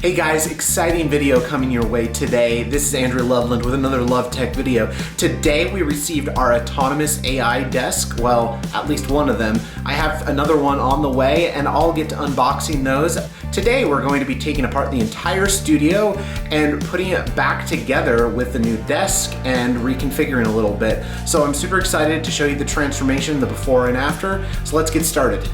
Hey guys, exciting video coming your way today. This is Andrew Loveland with another Love Tech video. Today we received our Autonomous AI desk, well, at least one of them. I have another one on the way and I'll get to unboxing those. Today we're going to be taking apart the entire studio and putting it back together with the new desk and reconfiguring a little bit. So I'm super excited to show you the transformation, the before and after. So let's get started.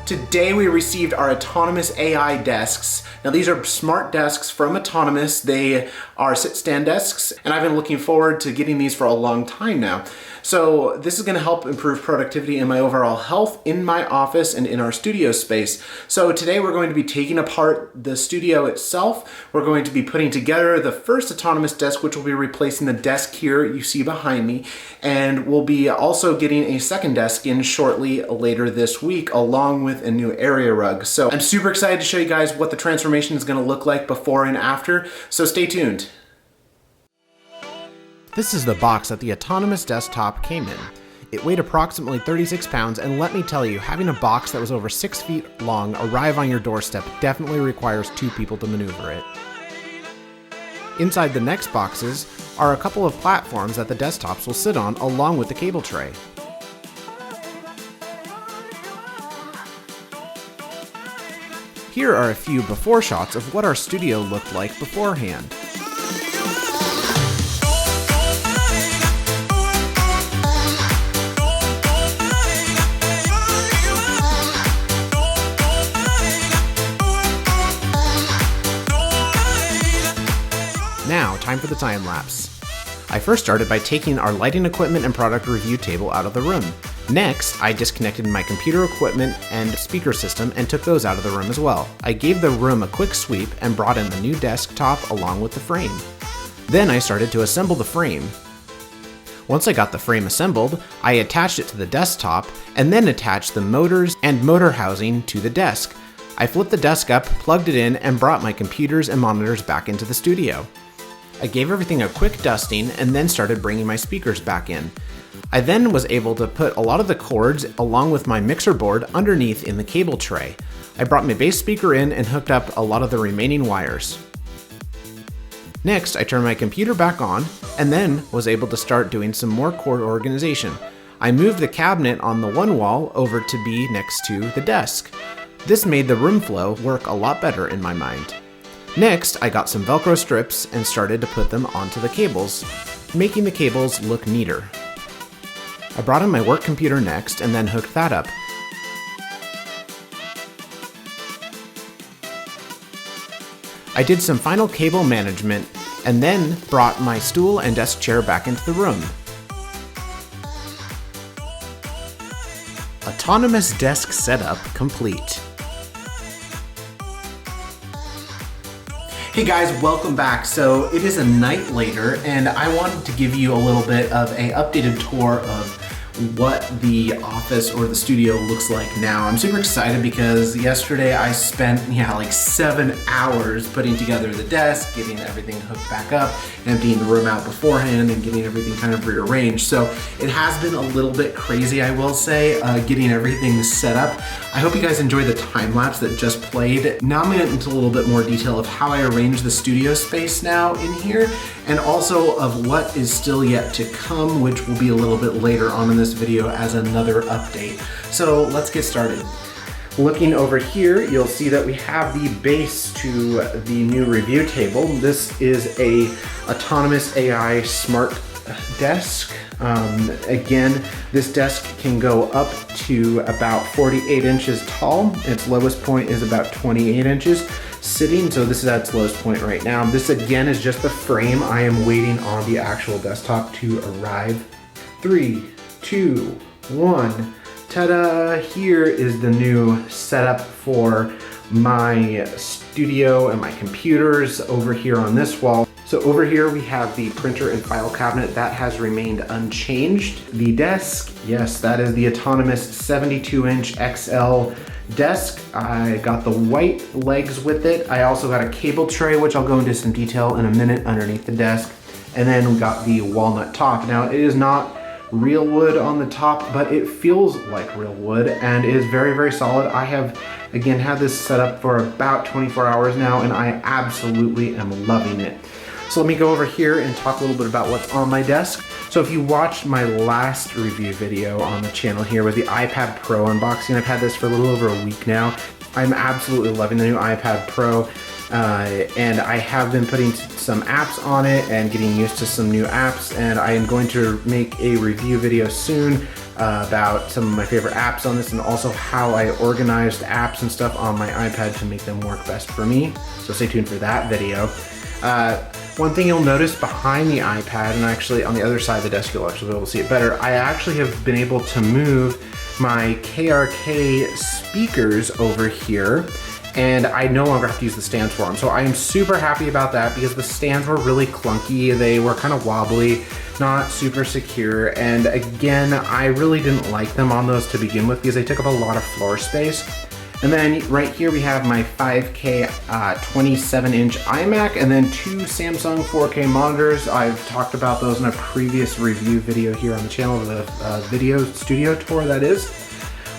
Today we received our Autonomous AI desks. Now these are smart desks from Autonomous. They are sit-stand desks, and I've been looking forward to getting these for a long time now. So this is going to help improve productivity and my overall health in my office and in our studio space. So today we're going to be taking apart the studio itself. We're going to be putting together the first Autonomous desk, which will be replacing the desk here you see behind me. And we'll be also getting a second desk in shortly later this week, along with a new area rug. So I'm super excited to show you guys what the transformation is going to look like before and after. So stay tuned. This is the box that the Autonomous desktop came in. It weighed approximately 36 pounds, and let me tell you, having a box that was over 6 feet long arrive on your doorstep definitely requires 2 people to maneuver it. Inside the next boxes are a couple of platforms that the desktops will sit on, along with the cable tray. Here are a few before shots of what our studio looked like beforehand. Now, time for the time lapse. I first started by taking our lighting equipment and product review table out of the room. Next, I disconnected my computer equipment and speaker system and took those out of the room as well. I gave the room a quick sweep and brought in the new desktop along with the frame. Then I started to assemble the frame. Once I got the frame assembled, I attached it to the desktop and then attached the motors and motor housing to the desk. I flipped the desk up, plugged it in, and brought my computers and monitors back into the studio. I gave everything a quick dusting and then started bringing my speakers back in. I then was able to put a lot of the cords along with my mixer board underneath in the cable tray. I brought my bass speaker in and hooked up a lot of the remaining wires. Next, I turned my computer back on and then was able to start doing some more cord organization. I moved the cabinet on the one wall over to be next to the desk. This made the room flow work a lot better in my mind. Next, I got some Velcro strips and started to put them onto the cables, making the cables look neater. I brought in my work computer next and then hooked that up. I did some final cable management and then brought my stool and desk chair back into the room. Autonomous desk setup complete. Hey guys, welcome back. So it is a night later and I wanted to give you a little bit of an updated tour of what the office or the studio looks like now. I'm super excited because yesterday I spent like 7 hours putting together the desk, getting everything hooked back up, emptying the room out beforehand and getting everything kind of rearranged. So it has been a little bit crazy, I will say, getting everything set up. I hope you guys enjoy the time lapse that just played. Now I'm gonna get into a little bit more detail of how I arrange the studio space now in here, and also of what is still yet to come, which will be a little bit later on in this video as another update. So let's get started. Looking over here, you'll see that we have the base to the new review table. This is a Autonomous AI smart desk. Again, this desk can go up to about 48 inches tall. Its lowest point is about 28 inches sitting, so this is at its lowest point right now. This again is just the frame. I am waiting on the actual desktop to arrive. 3, 2, 1. Ta-da! Here is the new setup for my studio and my computers over here on this wall. So over here we have the printer and file cabinet that has remained unchanged. The desk, yes, that is the Autonomous 72-inch XL desk. I got the white legs with it. I also got a cable tray, which I'll go into some detail in a minute underneath the desk. And then we got the walnut top. Now it is not real wood on the top, but it feels like real wood and is very, very solid. I have, again, had this set up for about 24 hours now, and I absolutely am loving it. So let me go over here and talk a little bit about what's on my desk. So if you watched my last review video on the channel here with the iPad Pro unboxing, I've had this for a little over a week now. I'm absolutely loving the new iPad Pro. And I have been putting some apps on it and getting used to some new apps, and I am going to make a review video soon about some of my favorite apps on this, and also how I organized apps and stuff on my iPad to make them work best for me. So stay tuned for that video. One thing you'll notice behind the iPad, and actually on the other side of the desk you'll actually be able to see it better, I actually have been able to move my KRK speakers over here, and I no longer have to use the stands for them. So I am super happy about that, because the stands were really clunky. They were kind of wobbly, not super secure. And again, I really didn't like them on those to begin with, because they took up a lot of floor space. And then right here we have my 5K 27-inch iMac, and then two Samsung 4K monitors. I've talked about those in a previous review video here on the channel, the video studio tour that is.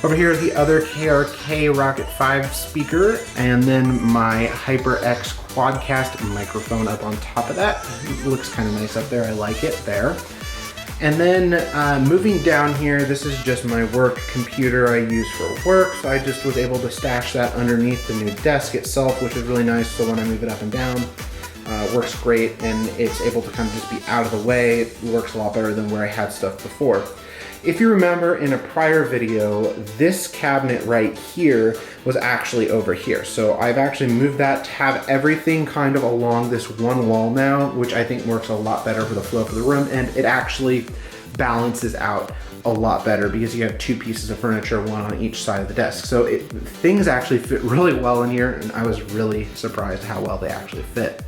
Over here is the other KRK Rocket 5 speaker, and then my HyperX Quadcast microphone up on top of that. It looks kind of nice up there, I like it there. And then moving down here, this is just my work computer I use for work, so I just was able to stash that underneath the new desk itself, which is really nice, so when I move it up and down, works great, and it's able to kind of just be out of the way. It works a lot better than where I had stuff before. If you remember in a prior video, this cabinet right here was actually over here. So I've actually moved that to have everything kind of along this one wall now, which I think works a lot better for the flow of the room, and it actually balances out a lot better because you have two pieces of furniture, one on each side of the desk. So things actually fit really well in here, and I was really surprised how well they actually fit.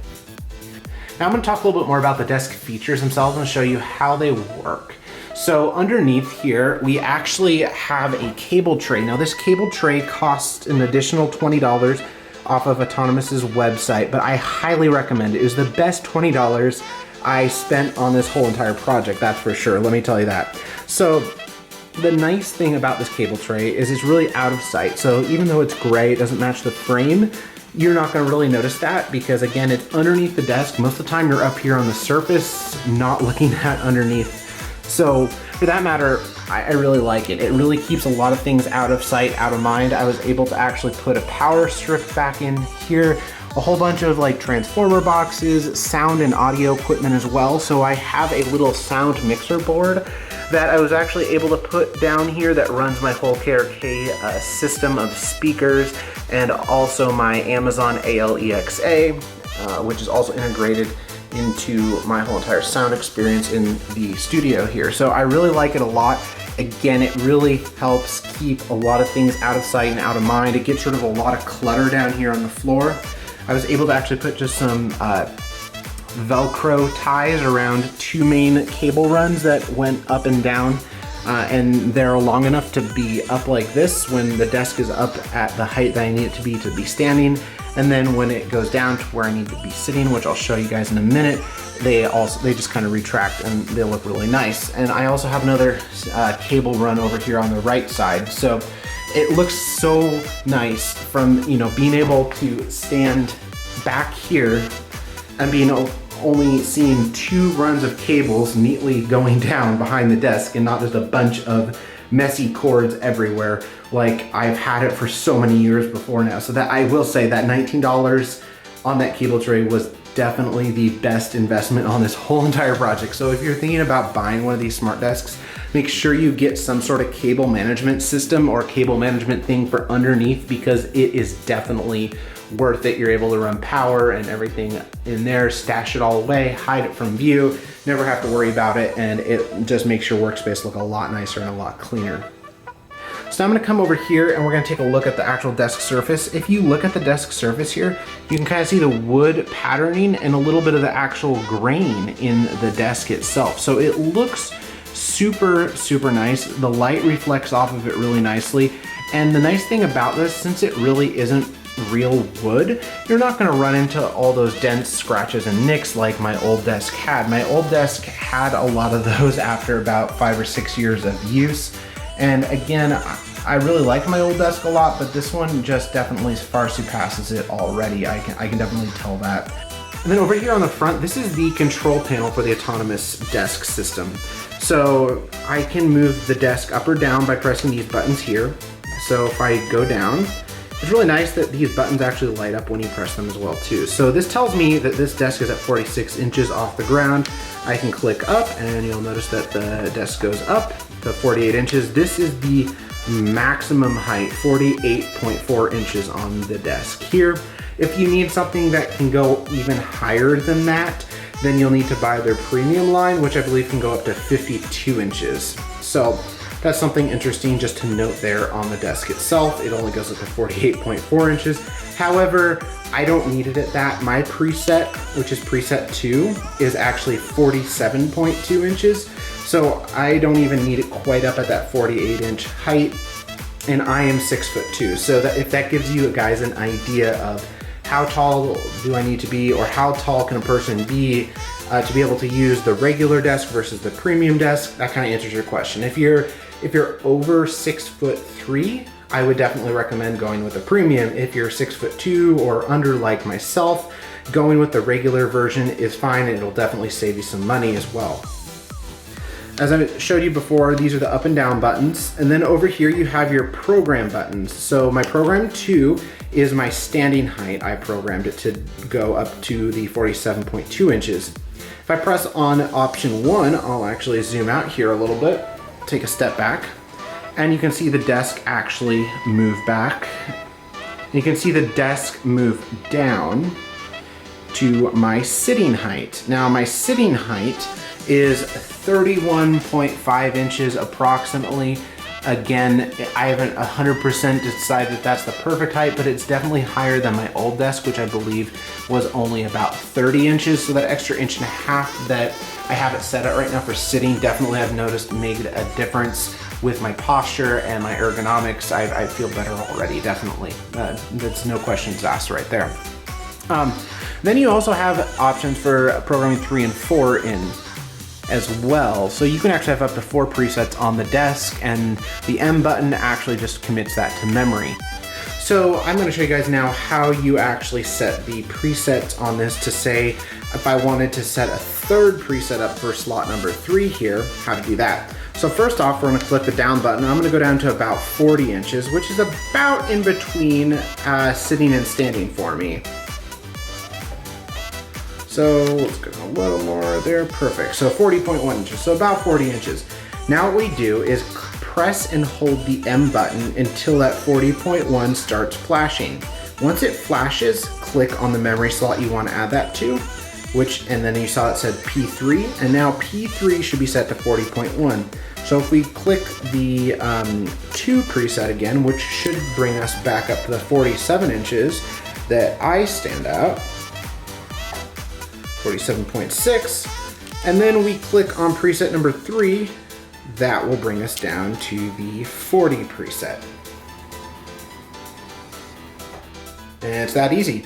Now I'm gonna talk a little bit more about the desk features themselves and show you how they work. So underneath here, we actually have a cable tray. Now this cable tray costs an additional $20 off of Autonomous's website, but I highly recommend it. It was the best $20 I spent on this whole entire project, that's for sure, let me tell you that. So the nice thing about this cable tray is it's really out of sight. So even though it's gray, it doesn't match the frame, you're not gonna really notice that, because again, it's underneath the desk. Most of the time you're up here on the surface, not looking at underneath. So for that matter, I really like it. It really keeps a lot of things out of sight, out of mind. I was able to actually put a power strip back in here, a whole bunch of like transformer boxes, sound and audio equipment as well. So I have a little sound mixer board that I was actually able to put down here that runs my whole KRK system of speakers, and also my Amazon ALEXA, which is also integrated into my whole entire sound experience in the studio here. So I really like it a lot. Again, it really helps keep a lot of things out of sight and out of mind. It gets rid of a lot of clutter down here on the floor. I was able to actually put just some Velcro ties around two main cable runs that went up and down, and they're long enough to be up like this when the desk is up at the height that I need it to be standing. And then when it goes down to where I need to be sitting, which I'll show you guys in a minute, they just kind of retract and they look really nice. And I also have another cable run over here on the right side. So it looks so nice from, being able to stand back here and being only seeing two runs of cables neatly going down behind the desk, and not just a bunch of messy cords everywhere like I've had it for so many years before now. So that I will say that $19 on that cable tray was definitely the best investment on this whole entire project. So if you're thinking about buying one of these smart desks, make sure you get some sort of cable management system or cable management thing for underneath, because it is definitely worth it. You're able to run power and everything in there, stash it all away, hide it from view, never have to worry about it, and it just makes your workspace look a lot nicer and a lot cleaner. So I'm gonna come over here and we're gonna take a look at the actual desk surface. If you look at the desk surface here, you can kind of see the wood patterning and a little bit of the actual grain in the desk itself. So it looks super, super nice. The light reflects off of it really nicely. And the nice thing about this, since it really isn't real wood, you're not gonna run into all those dents, scratches, and nicks like my old desk had. My old desk had a lot of those after about 5 or 6 years of use. And again, I really like my old desk a lot, but this one just definitely far surpasses it already. I can definitely tell that. And then over here on the front, this is the control panel for the autonomous desk system. So I can move the desk up or down by pressing these buttons here. So if I go down, it's really nice that these buttons actually light up when you press them as well too. So this tells me that this desk is at 46 inches off the ground. I can click up and you'll notice that the desk goes up to 48 inches. This is the maximum height, 48.4 inches on the desk here. If you need something that can go even higher than that, then you'll need to buy their premium line, which I believe can go up to 52 inches. So that's something interesting just to note there on the desk itself. It only goes up to 48.4 inches. However, I don't need it at that. My preset, which is preset 2, is actually 47.2 inches. So I don't even need it quite up at that 48-inch height. And I am 6'2". So that if that gives you guys an idea of how tall do I need to be, or how tall can a person be to be able to use the regular desk versus the premium desk, that kind of answers your question. If you're over 6'3", I would definitely recommend going with the premium. If you're 6'2" or under like myself, going with the regular version is fine, and it'll definitely save you some money as well. As I showed you before, these are the up and down buttons. And then over here you have your program buttons. So my program 2 is my standing height. I programmed it to go up to the 47.2 inches. If I press on option 1, I'll actually zoom out here a little bit, take a step back, and you can see the desk actually move back. You can see the desk move down to my sitting height. Now my sitting height is 31.5 inches approximately. Again, I haven't 100% decided if that's the perfect height, but it's definitely higher than my old desk, which I believe was only about 30 inches. So that extra 1.5 inches that I have it set at right now for sitting, definitely I've noticed made a difference with my posture and my ergonomics. I feel better already, definitely. That's no questions asked right there. Then you also have options for programming 3 and 4 in as well. So you can actually have up to 4 presets on the desk, and the M button actually just commits that to memory. So I'm gonna show you guys now how you actually set the presets on this to say, if I wanted to set a 3rd preset up for slot number 3 here, how to do that. So first off, we're gonna click the down button. I'm gonna go down to about 40 inches, which is about in between sitting and standing for me. So let's go a little more there, perfect. So 40.1 inches, so about 40 inches. Now what we do is press and hold the M button until that 40.1 starts flashing. Once it flashes, click on the memory slot you want to add that to, and then you saw it said P3, and now P3 should be set to 40.1. So if we click the 2 preset again, which should bring us back up to the 47 inches that I stand at, 47.6, and then we click on preset number 3, that will bring us down to the 40 preset. And it's that easy.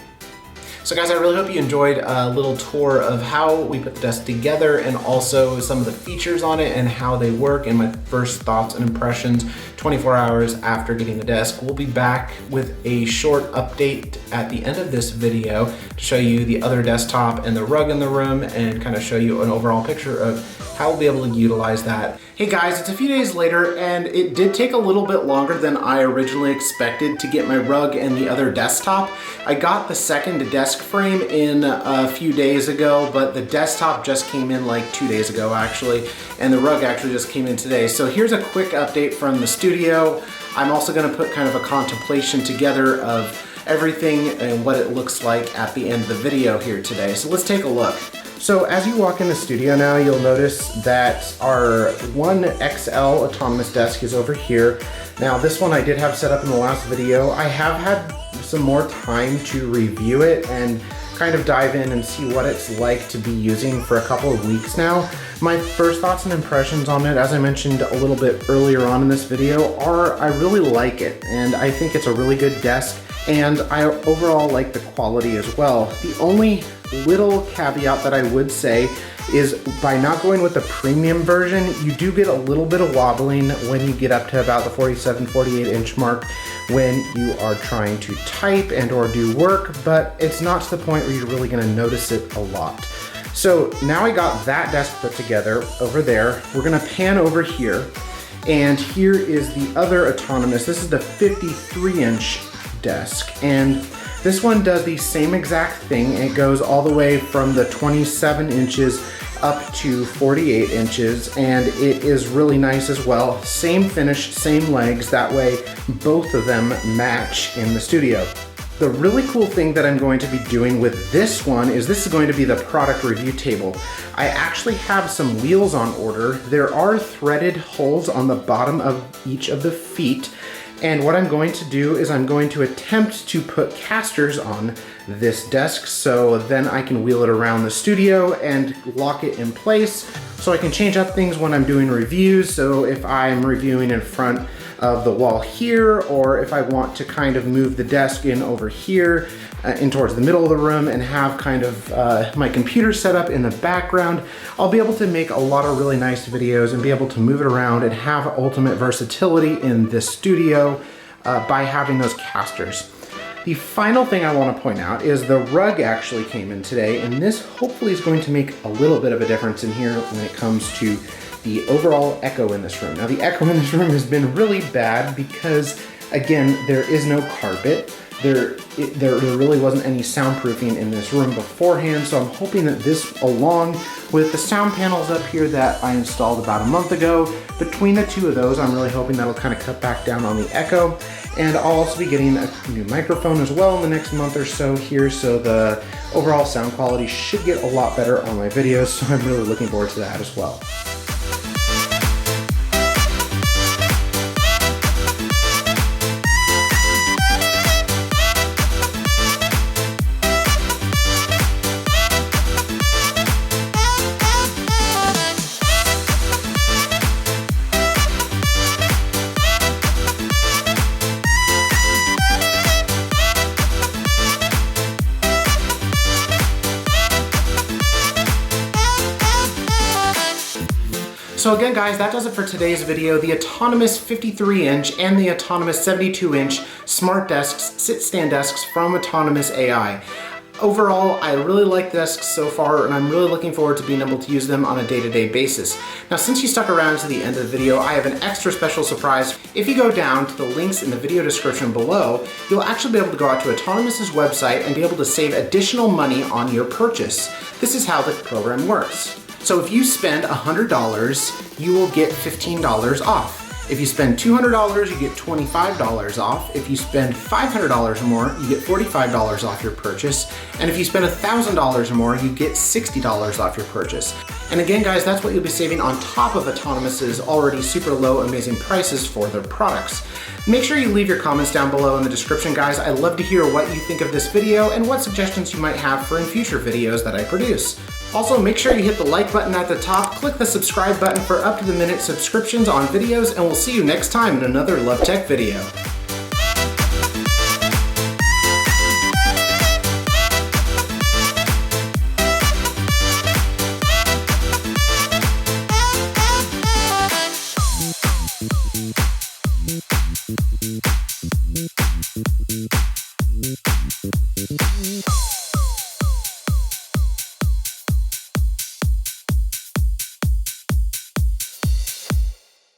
So guys, I really hope you enjoyed a little tour of how we put the desk together, and also some of the features on it and how they work, and my first thoughts and impressions 24 hours after getting the desk. We'll be back with a short update at the end of this video to show you the other desktop and the rug in the room, and kind of show you an overall picture of how we'll be able to utilize that. Hey guys, it's a few days later, and it did take a little bit longer than I originally expected to get my rug and the other desktop. I got the second desk frame in a few days ago, but the desktop just came in like 2 days ago actually, and the rug actually just came in today. So here's a quick update from the studio. I'm also gonna put kind of a contemplation together of everything and what it looks like at the end of the video here today. So let's take a look. So as you walk in the studio now, you'll notice that our 1XL autonomous desk is over here. Now this one I did have set up in the last video. I have had some more time to review it and kind of dive in and see what it's like to be using for a couple of weeks now. My first thoughts and impressions on it, as I mentioned a little bit earlier on in this video, are I really like it, and I think it's a really good desk. and I overall like the quality as well. The only little caveat that I would say is by not going with the premium version, you do get a little bit of wobbling when you get up to about the 47, 48 inch mark when you are trying to type and or do work, but it's not to the point where you're really gonna notice it a lot. So now I got that desk put together over there. We're gonna pan over here, and here is the other Autonomous. This is the 53 inch desk, and this one does the same exact thing. It goes all the way from the 27 inches up to 48 inches, and it is really nice as well. Same finish, same legs, that way both of them match in the studio. The really cool thing that I'm going to be doing with this one is this is going to be the product review table. I actually have some wheels on order. There are threaded holes on the bottom of each of the feet, and what I'm going to do is I'm going to attempt to put casters on this desk so then I can wheel it around the studio and lock it in place so I can change up things when I'm doing reviews. So if I'm reviewing in front of the wall here, or if I want to kind of move the desk in over here in towards the middle of the room and have kind of my computer set up in the background, I'll be able to make a lot of really nice videos and be able to move it around and have ultimate versatility in this studio by having those casters. The final thing I want to point out is the rug actually came in today, and this hopefully is going to make a little bit of a difference in here when it comes to the overall echo in this room. Now the echo in this room has been really bad because, again, there is no carpet. There really wasn't any soundproofing in this room beforehand, so I'm hoping that this, along with the sound panels up here that I installed about a month ago, between the two of those, I'm really hoping that'll kind of cut back down on the echo. And I'll also be getting a new microphone as well in the next month or so here, so the overall sound quality should get a lot better on my videos, so I'm really looking forward to that as well. So again, guys, that does it for today's video. The Autonomous 53 inch and the Autonomous 72 inch SmartDesks sit-stand desks from Autonomous.ai. Overall, I really like the desks so far, and I'm really looking forward to being able to use them on a day-to-day basis. Now, since you stuck around to the end of the video, I have an extra special surprise. If you go down to the links in the video description below, you'll actually be able to go out to Autonomous's website and be able to save additional money on your purchase. This is how the program works. So if you spend $100, you will get $15 off. If you spend $200, you get $25 off. If you spend $500 or more, you get $45 off your purchase. And if you spend $1,000 or more, you get $60 off your purchase. And again, guys, that's what you'll be saving on top of Autonomous's already super low, amazing prices for their products. Make sure you leave your comments down below in the description, guys. I'd love to hear what you think of this video and what suggestions you might have for in future videos that I produce. Also, make sure you hit the like button at the top, click the subscribe button for up-to-the-minute subscriptions on videos, and we'll see you next time in another Love Tech video.